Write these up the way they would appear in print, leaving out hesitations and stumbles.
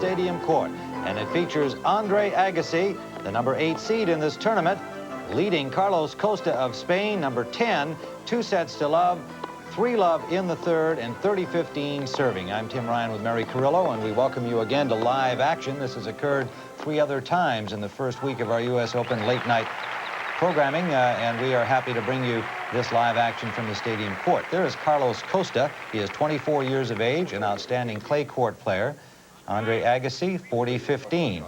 Stadium court. And it features Andre Agassi, the number 8 seed in this tournament, leading Carlos Costa of Spain, number 10, 2 sets to love, 3-love in the third, and 30-15 serving. I'm Tim Ryan with Mary Carrillo, and we welcome you again to live action. This has occurred 3 other times in the first week of our U.S. Open late night programming, and we are happy to bring you this live action from the stadium court. There is Carlos Costa. He is 24 years of age, an outstanding clay court player. Andre Agassi, 40-15.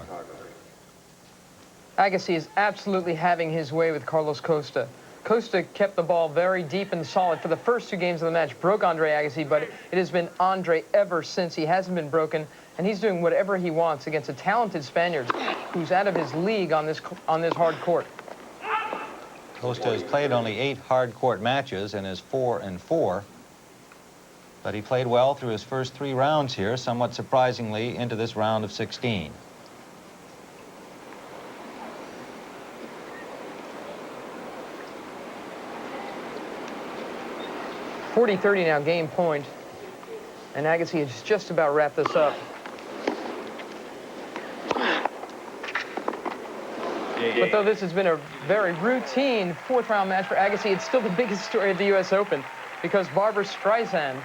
Agassi is absolutely having his way with Carlos Costa. Costa kept the ball very deep and solid for the first 2 games of the match, broke Andre Agassi, but it has been Andre ever since. He hasn't been broken, and he's doing whatever he wants against a talented Spaniard who's out of his league on this hard court. Costa has played only 8 hard court matches and is 4-4, but he played well through his first 3 rounds here, somewhat surprisingly into this round of 16. .40-30 now, game point, and Agassi has just about wrapped this up. But though this has been a very routine 4th round match for Agassi, it's still the biggest story of the U.S. Open because Barbara Streisand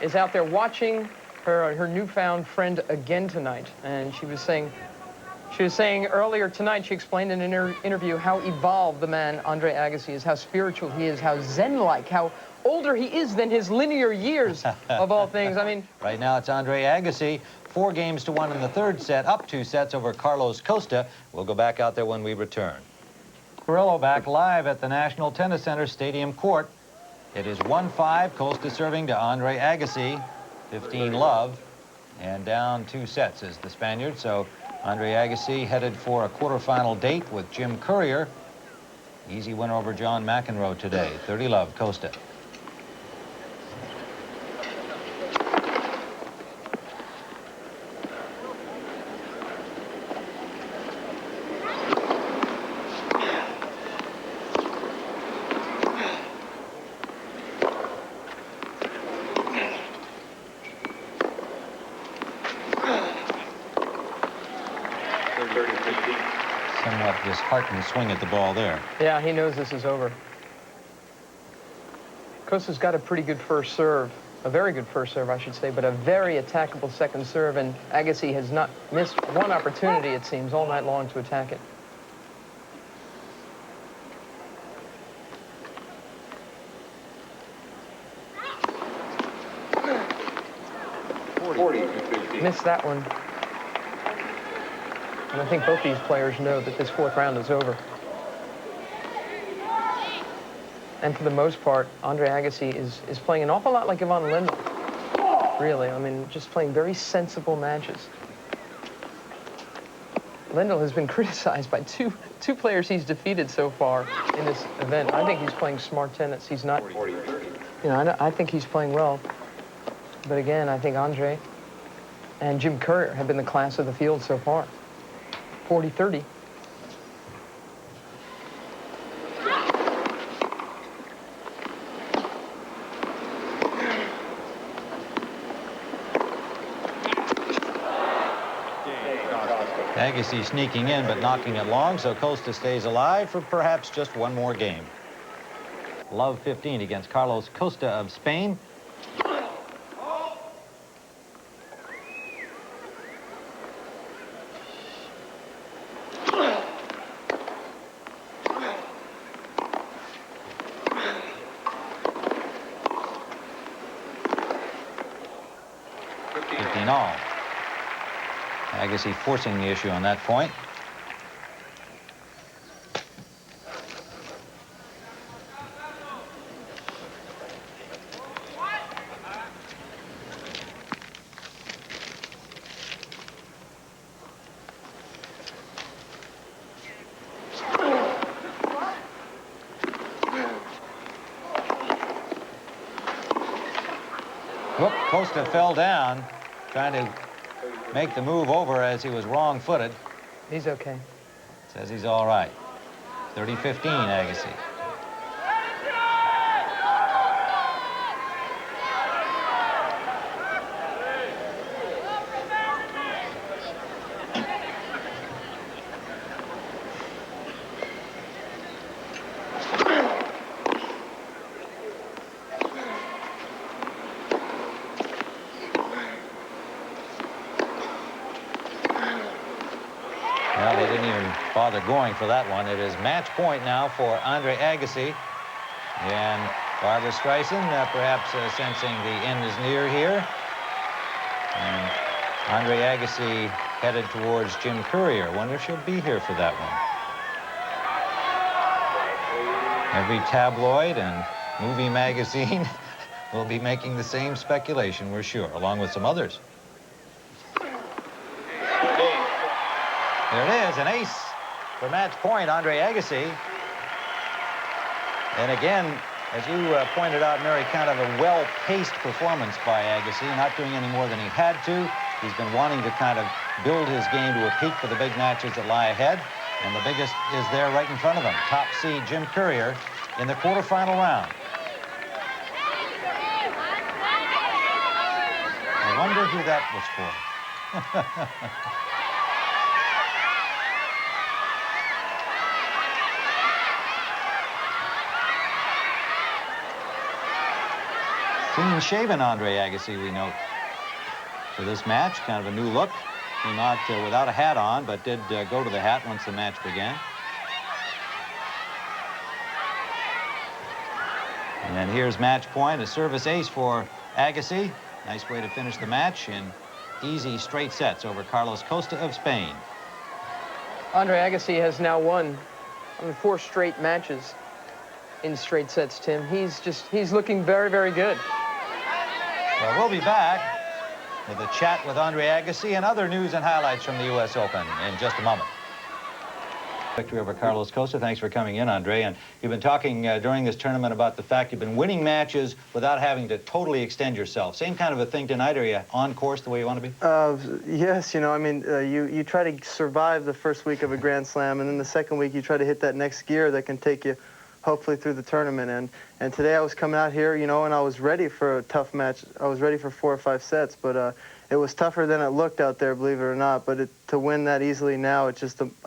is out there watching her newfound friend again tonight. And she was saying earlier tonight, she explained in an interview how evolved the man Andre Agassi is, how spiritual he is, how zen-like, how older he is than his linear years of all things. I mean, right now it's Andre Agassi, 4-1 in the third set, up 2 sets over Carlos Costa. We'll go back out there when we return. Carrillo back live at the National Tennis Center Stadium court. It is 1-5, Costa serving to Andre Agassi, 15-love, and down 2 sets is the Spaniard. So Andre Agassi headed for a quarterfinal date with Jim Courier. Easy winner over John McEnroe today, 30-love Costa. Somewhat disheartened swing at the ball there. Yeah, he knows this is over. Costa's got a pretty good first serve, a very good first serve, I should say, but a very attackable second serve, and Agassi has not missed one opportunity, it seems, all night long to attack it. Missed that one. And I think both these players know that this 4th round is over. And for the most part, Andre Agassi is playing an awful lot like Ivan Lendl. Really, I mean, just playing very sensible matches. Lendl has been criticized by two players he's defeated so far in this event. I think he's playing smart tennis. He's not, you know, I think he's playing well. But again, I think Andre and Jim Courier have been the class of the field so far. 40-30. Agassi sneaking in but knocking it long, so Costa stays alive for perhaps just one more game. Love 15 against Carlos Costa of Spain. All. Agassi forcing the issue on that point. Whoop, Costa fell down, trying to make the move over as he was wrong-footed. He's okay. Says he's all right. 30-15, Agassi. Well, they didn't even bother going for that one. It is match point now for Andre Agassi. And Barbara Streisand perhaps sensing the end is near here. And Andre Agassi headed towards Jim Courier. Wonder if she'll be here for that one. Every tabloid and movie magazine will be making the same speculation, we're sure, along with some others. There it is, an ace for match point, Andre Agassi. And again, as you pointed out, Mary, kind of a well-paced performance by Agassi, not doing any more than he had to. He's been wanting to kind of build his game to a peak for the big matches that lie ahead. And the biggest is there right in front of him. Top seed Jim Courier in the quarterfinal round. I wonder who that was for. Clean-shaven Andre Agassi, we note, for this match. Kind of a new look. Came out without a hat on, but did go to the hat once the match began. And here's match point, a service ace for Agassi. Nice way to finish the match in easy straight sets over Carlos Costa of Spain. Andre Agassi has now won 4 straight matches in straight sets, Tim. He's looking very, very good. Well, we'll be back with a chat with Andre Agassi and other news and highlights from the U.S. Open in just a moment. Victory over Carlos Costa. Thanks for coming in, Andre. And you've been talking during this tournament about the fact you've been winning matches without having to totally extend yourself. Same kind of a thing tonight. Are you on course the way you want to be? Yes, you know, I mean, you try to survive the first week of a Grand Slam, and then the second week you try to hit that next gear that can take you hopefully through the tournament. And today I was coming out here, you know, and I was ready for a tough match. I was ready for 4 or 5 sets, but it was tougher than it looked out there, believe it or not. But to win that easily now, I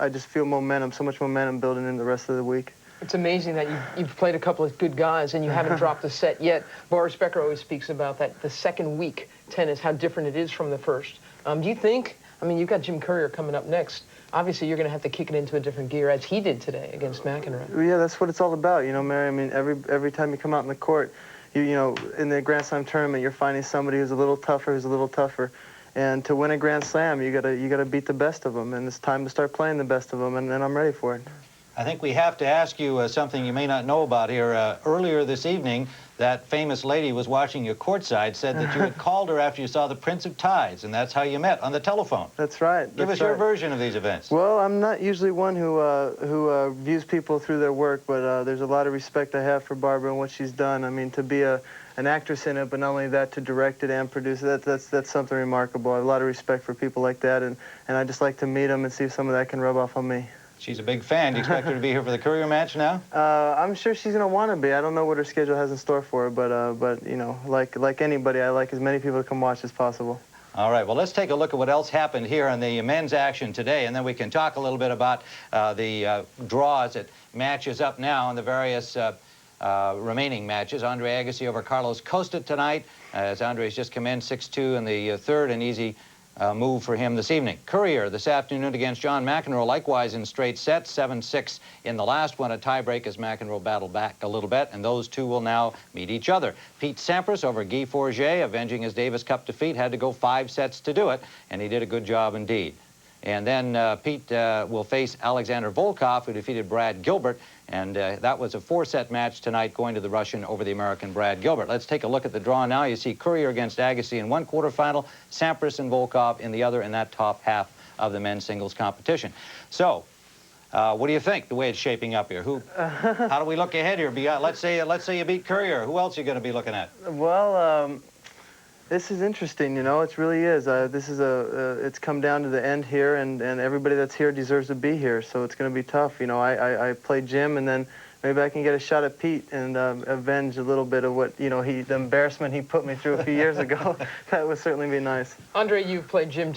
just feel momentum, so much momentum building in the rest of the week. It's amazing that you've played a couple of good guys and you haven't dropped a set yet. Boris Becker always speaks about that, the second week tennis, how different it is from the first. Do you think, I mean, you've got Jim Courier coming up next. Obviously, you're going to have to kick it into a different gear, as he did today against McEnroe. Yeah, that's what it's all about, you know, Mary. I mean, every time you come out in the court, you know, in the Grand Slam tournament, you're finding somebody who's a little tougher, And to win a Grand Slam, you gotta beat the best of them, and it's time to start playing the best of them, and I'm ready for it. I think we have to ask you something you may not know about here. Earlier this evening, that famous lady was watching you courtside, said that you had called her after you saw the Prince of Tides, and that's how you met, on the telephone. That's right. Give us your version of these events. Well, I'm not usually one who views people through their work, but there's a lot of respect I have for Barbara and what she's done. I mean, to be an actress in it, but not only that, to direct it and produce it, that's something remarkable. I have a lot of respect for people like that, and I just like to meet them and see if some of that can rub off on me. She's a big fan. Do you expect her to be here for the Courier match now? I'm sure she's going to want to be. I don't know what her schedule has in store for her, but you know, like anybody, I like as many people to come watch as possible. All right, well, let's take a look at what else happened here in the men's action today, and then we can talk a little bit about the draws at matches up now in the various remaining matches. Andre Agassi over Carlos Costa tonight, as Andre's just come in 6-2 in the third, an easy move for him this evening. Courier this afternoon against John McEnroe, likewise in straight sets, 7-6 in the last one, a tiebreak as McEnroe battled back a little bit, and those two will now meet each other. Pete Sampras over Guy Forget, avenging his Davis Cup defeat, had to go 5 sets to do it, and he did a good job indeed. And then Pete will face Alexander Volkov, who defeated Brad Gilbert, and that was a 4-set match tonight, going to the Russian over the American Brad Gilbert. Let's take a look at the draw now. You see Courier against Agassi in one quarterfinal, Sampras and Volkov in the other, in that top half of the men's singles competition. So, what do you think, the way it's shaping up here? How do we look ahead here? Let's say you beat Courier. Who else are you going to be looking at? Well, this is interesting, you know, it really is. It's come down to the end here, and everybody that's here deserves to be here, so it's going to be tough. You know, I played Jim, and then maybe I can get a shot at Pete and avenge a little bit of what, you know, the embarrassment he put me through a few years ago. That would certainly be nice. Andre, you've played Jim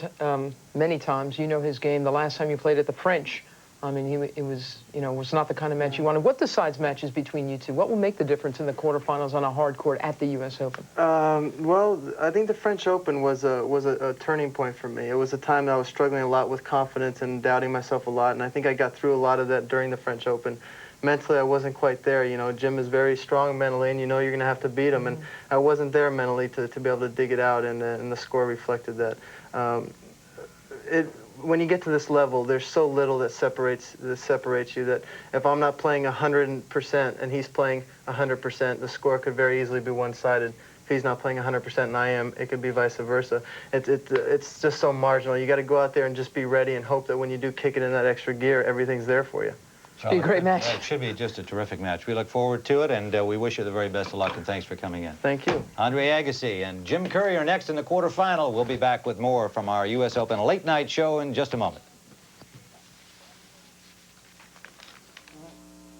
many times. You know his game. The last time you played at the French I mean, it was, you know, was not the kind of match you wanted. What decides matches between you two? What will make the difference in the quarterfinals on a hard court at the U.S. Open? Well, I think the French Open was a turning point for me. It was a time that I was struggling a lot with confidence and doubting myself a lot, and I think I got through a lot of that during the French Open. Mentally, I wasn't quite there. You know, Jim is very strong mentally, and you know you're going to have to beat him, and I wasn't there mentally to be able to dig it out, and the score reflected that. When you get to this level, there's so little that separates you that if I'm not playing 100% and he's playing 100%, the score could very easily be one-sided. If he's not playing 100% and I am, it could be vice versa. It's just so marginal. You got to go out there and just be ready and hope that when you do kick it in that extra gear, everything's there for you. Should be a great match. It should be just a terrific match. We look forward to it, and we wish you the very best of luck, and thanks for coming in. Thank you. Andre Agassi and Jim Curry are next in the quarterfinal. We'll be back with more from our U.S. Open late night show in just a moment.